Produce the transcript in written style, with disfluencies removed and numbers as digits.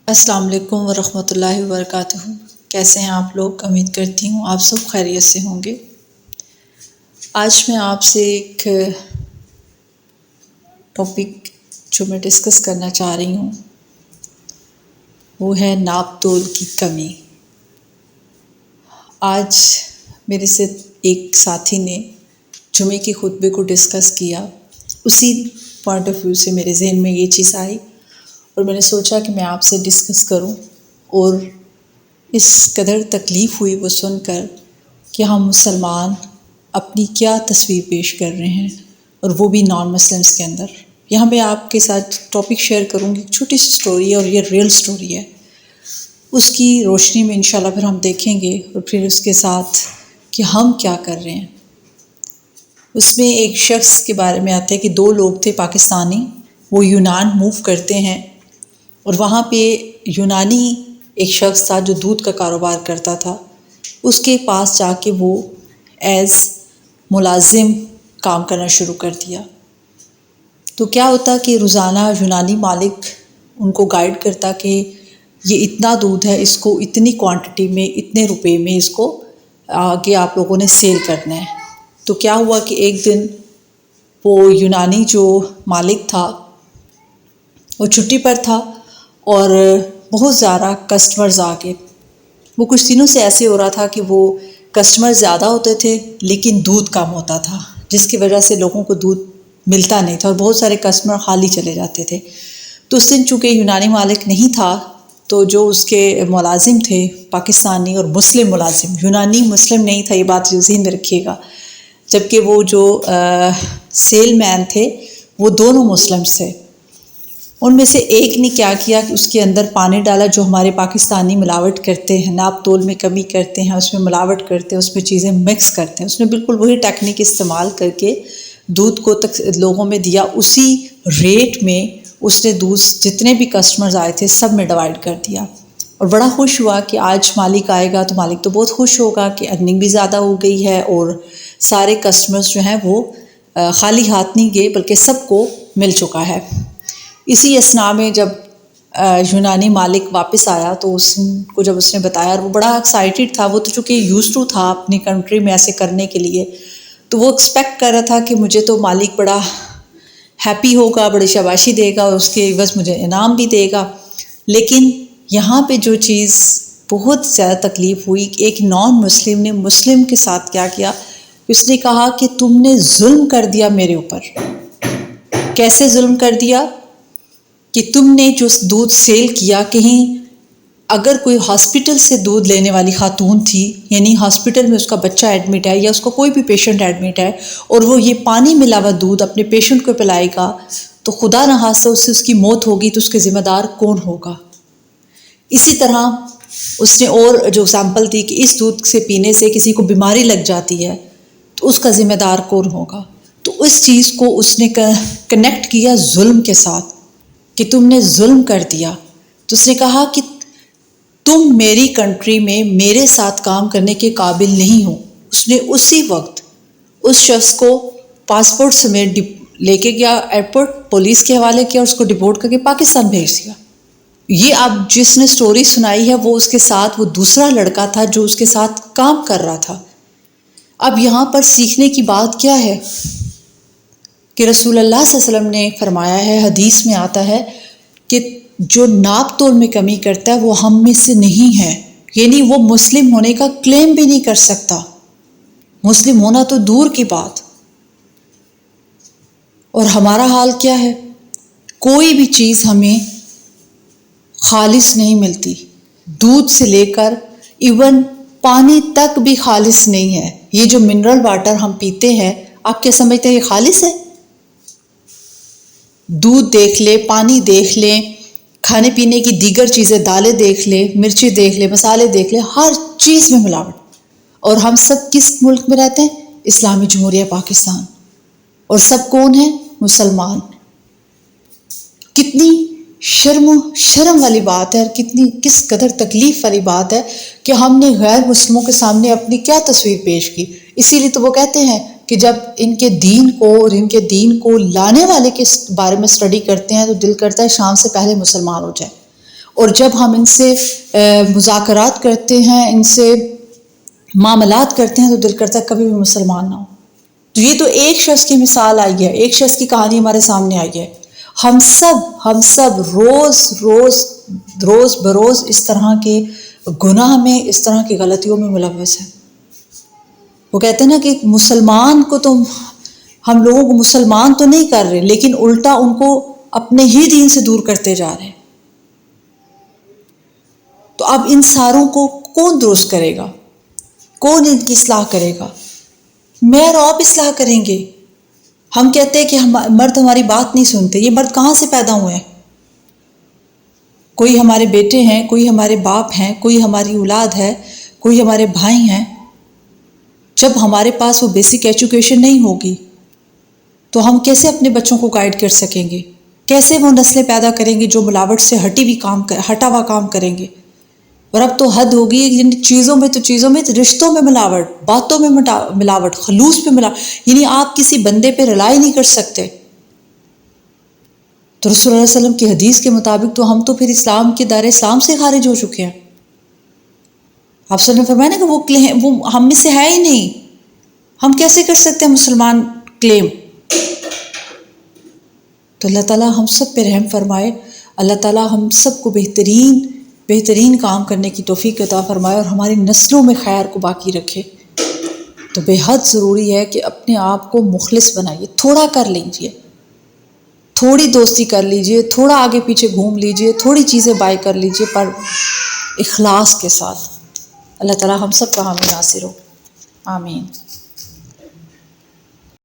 السلام علیکم ورحمۃ اللہ وبرکاتہ۔ کیسے ہیں آپ لوگ؟ امید کرتی ہوں آپ سب خیریت سے ہوں گے۔ آج میں آپ سے ایک ٹاپک جو میں ڈسکس کرنا چاہ رہی ہوں وہ ہے ناپ تول کی کمی۔ آج میرے سے ایک ساتھی نے جمعے کے خطبے کو ڈسکس کیا، اسی پوائنٹ آف ویو سے میرے ذہن میں یہ چیز آئی اور میں نے سوچا کہ میں آپ سے ڈسکس کروں، اور اس قدر تکلیف ہوئی وہ سن کر کہ ہم مسلمان اپنی کیا تصویر پیش کر رہے ہیں، اور وہ بھی نان مسلمس کے اندر۔ یہاں میں آپ کے ساتھ ٹاپک شیئر کروں گی، ایک چھوٹی سی سٹوری ہے اور یہ ریئل سٹوری ہے۔ اس کی روشنی میں انشاءاللہ پھر ہم دیکھیں گے، اور پھر اس کے ساتھ کہ ہم کیا کر رہے ہیں۔ اس میں ایک شخص کے بارے میں آتا ہے کہ دو لوگ تھے پاکستانی، وہ یونان موو کرتے ہیں، اور وہاں پہ یونانی ایک شخص تھا جو دودھ کا کاروبار کرتا تھا۔ اس کے پاس جا کے وہ ایز ملازم کام کرنا شروع کر دیا۔ تو کیا ہوتا کہ روزانہ یونانی مالک ان کو گائیڈ کرتا کہ یہ اتنا دودھ ہے، اس کو اتنی کوانٹٹی میں اتنے روپے میں اس کو آگے آپ لوگوں نے سیل کرنا ہے۔ تو کیا ہوا کہ ایک دن وہ یونانی جو مالک تھا وہ چھٹی پر تھا، اور بہت زیادہ کسٹمرز آ گئے۔ وہ کچھ دنوں سے ایسے ہو رہا تھا کہ وہ کسٹمر زیادہ ہوتے تھے لیکن دودھ کم ہوتا تھا، جس کی وجہ سے لوگوں کو دودھ ملتا نہیں تھا اور بہت سارے کسٹمر خالی چلے جاتے تھے۔ تو اس دن چونکہ یونانی مالک نہیں تھا، تو جو اس کے ملازم تھے پاکستانی اور مسلم ملازم، یونانی مسلم نہیں تھا، یہ بات ذہن میں رکھیے گا، جبکہ وہ جو سیل مین تھے وہ دونوں مسلمس تھے۔ ان میں سے ایک نے کیا کیا کہ اس کے اندر پانی ڈالا، جو ہمارے پاکستانی ملاوٹ کرتے ہیں، ناپ تول میں کمی کرتے ہیں، اس میں ملاوٹ کرتے ہیں، اس میں چیزیں مکس کرتے ہیں۔ اس نے بالکل وہی ٹیکنیک استعمال کر کے دودھ کو لوگوں میں دیا، اسی ریٹ میں اس نے دودھ جتنے بھی کسٹمرز آئے تھے سب میں ڈیوائیڈ کر دیا، اور بڑا خوش ہوا کہ آج مالک آئے گا تو مالک تو بہت خوش ہوگا کہ ارننگ بھی زیادہ ہو گئی ہے، اور سارے کسٹمرز جو ہیں وہ خالی ہاتھ نہیں گئے بلکہ سب کو مل چکا ہے۔ اسی اثناء میں جب یونانی مالک واپس آیا تو اس کو جب اس نے بتایا، اور وہ بڑا ایکسائٹیڈ تھا، وہ تو چونکہ یوز ٹو تھا اپنی کنٹری میں ایسے کرنے کے لیے، تو وہ ایکسپیکٹ کر رہا تھا کہ مجھے تو مالک بڑا ہیپی ہوگا، بڑی شاباشی دے گا، اور اس کے عوض مجھے انعام بھی دے گا۔ لیکن یہاں پہ جو چیز بہت زیادہ تکلیف ہوئی، ایک نان مسلم نے مسلم کے ساتھ کیا کیا، اس نے کہا کہ تم نے ظلم کر دیا میرے اوپر۔ کیسے ظلم کر دیا؟ کہ تم نے جو دودھ سیل کیا، کہیں اگر کوئی ہاسپٹل سے دودھ لینے والی خاتون تھی، یعنی ہاسپٹل میں اس کا بچہ ایڈمٹ ہے یا اس کا کوئی بھی پیشنٹ ایڈمٹ ہے، اور وہ یہ پانی ملا ہوا دودھ اپنے پیشنٹ کو پلائے گا تو خدا نہ خواستہ اس سے اس کی موت ہوگی، تو اس کے ذمہ دار کون ہوگا؟ اسی طرح اس نے اور جو ایگزامپل دی کہ اس دودھ سے پینے سے کسی کو بیماری لگ جاتی ہے تو اس کا ذمہ دار کون ہوگا؟ تو اس چیز کو اس نے کنیکٹ کیا ظلم کے ساتھ کہ تم نے ظلم کر دیا۔ تو اس نے کہا کہ تم میری کنٹری میں میرے ساتھ کام کرنے کے قابل نہیں ہو۔ اس نے اسی وقت اس شخص کو پاسپورٹ سمیت لے کے گیا ایئرپورٹ، پولیس کے حوالے کیا، اس کو ڈپورٹ کر کے پاکستان بھیج دیا۔ یہ اب جس نے سٹوری سنائی ہے وہ اس کے ساتھ وہ دوسرا لڑکا تھا جو اس کے ساتھ کام کر رہا تھا۔ اب یہاں پر سیکھنے کی بات کیا ہے کہ رسول اللہ صلی اللہ علیہ وسلم نے فرمایا ہے، حدیث میں آتا ہے کہ جو ناپ تول میں کمی کرتا ہے وہ ہم میں سے نہیں ہے، یعنی وہ مسلم ہونے کا کلیم بھی نہیں کر سکتا، مسلم ہونا تو دور کی بات۔ اور ہمارا حال کیا ہے؟ کوئی بھی چیز ہمیں خالص نہیں ملتی، دودھ سے لے کر ایون پانی تک بھی خالص نہیں ہے۔ یہ جو منرل واٹر ہم پیتے ہیں، آپ کیا سمجھتے ہیں یہ خالص ہے؟ دودھ دیکھ لے، پانی دیکھ لیں، کھانے پینے کی دیگر چیزیں، دالیں دیکھ لیں، مرچی دیکھ لیں، مسالے دیکھ لیں، ہر چیز میں ملاوٹ۔ اور ہم سب کس ملک میں رہتے ہیں؟ اسلامی جمہوریہ پاکستان۔ اور سب کون ہیں؟ مسلمان۔ کتنی شرم والی بات ہے، اور کس قدر تکلیف والی بات ہے کہ ہم نے غیر مسلموں کے سامنے اپنی کیا تصویر پیش کی۔ اسی لیے تو وہ کہتے ہیں کہ جب ان کے دین کو اور ان کے دین کو لانے والے کے بارے میں سٹڈی کرتے ہیں تو دل کرتا ہے شام سے پہلے مسلمان ہو جائے۔ اور جب ہم ان سے مذاکرات کرتے ہیں، ان سے معاملات کرتے ہیں، تو دل کرتا ہے کبھی بھی مسلمان نہ ہو۔ تو یہ تو ایک شخص کی مثال آئی ہے، ایک شخص کی کہانی ہمارے سامنے آئی ہے۔ ہم سب روز بروز اس طرح کے گناہ میں، اس طرح کی غلطیوں میں ملوث ہیں۔ وہ کہتے ہیں نا کہ مسلمان کو تو ہم لوگوں کو مسلمان تو نہیں کر رہے، لیکن الٹا ان کو اپنے ہی دین سے دور کرتے جا رہے ہیں۔ تو اب ان ساروں کو کون درست کرے گا؟ کون ان کی اصلاح کرے گا؟ میں اور آپ اصلاح کریں گے۔ ہم کہتے ہیں کہ مرد ہماری بات نہیں سنتے۔ یہ مرد کہاں سے پیدا ہوئے ہیں؟ کوئی ہمارے بیٹے ہیں، کوئی ہمارے باپ ہیں، کوئی ہماری اولاد ہے، کوئی ہمارے بھائی ہیں۔ جب ہمارے پاس وہ بیسک ایجوکیشن نہیں ہوگی تو ہم کیسے اپنے بچوں کو گائیڈ کر سکیں گے؟ کیسے وہ نسلیں پیدا کریں گے جو ملاوٹ سے ہٹا ہوا کام کریں گے؟ اور اب تو حد ہوگی، چیزوں میں رشتوں میں ملاوٹ، باتوں میں ملاوٹ، خلوص پہ ملاوٹ، یعنی آپ کسی بندے پہ رلائی نہیں کر سکتے۔ تو رسول اللہ علیہ وسلم کی حدیث کے مطابق تو ہم تو پھر اسلام کے دائرہ اسلام سے خارج ہو چکے ہیں۔ آپ صلی اللہ علیہ وسلم نے فرمایا نا کہ وہ ہم میں سے ہے ہی نہیں، ہم کیسے کر سکتے ہیں مسلمان کلیم؟ تو اللہ تعالیٰ ہم سب پہ رحم فرمائے، اللہ تعالیٰ ہم سب کو بہترین کام کرنے کی توفیق عطا فرمائے اور ہماری نسلوں میں خیر کو باقی رکھے۔ تو بے حد ضروری ہے کہ اپنے آپ کو مخلص بنائیے، تھوڑا کر لیجئے، تھوڑی دوستی کر لیجئے، تھوڑا آگے پیچھے گھوم لیجئے، تھوڑی چیزیں بائی کر لیجئے، پر اخلاص کے ساتھ۔ اللہ تعالیٰ ہم سب کا حامی ناصر ہو، آمین۔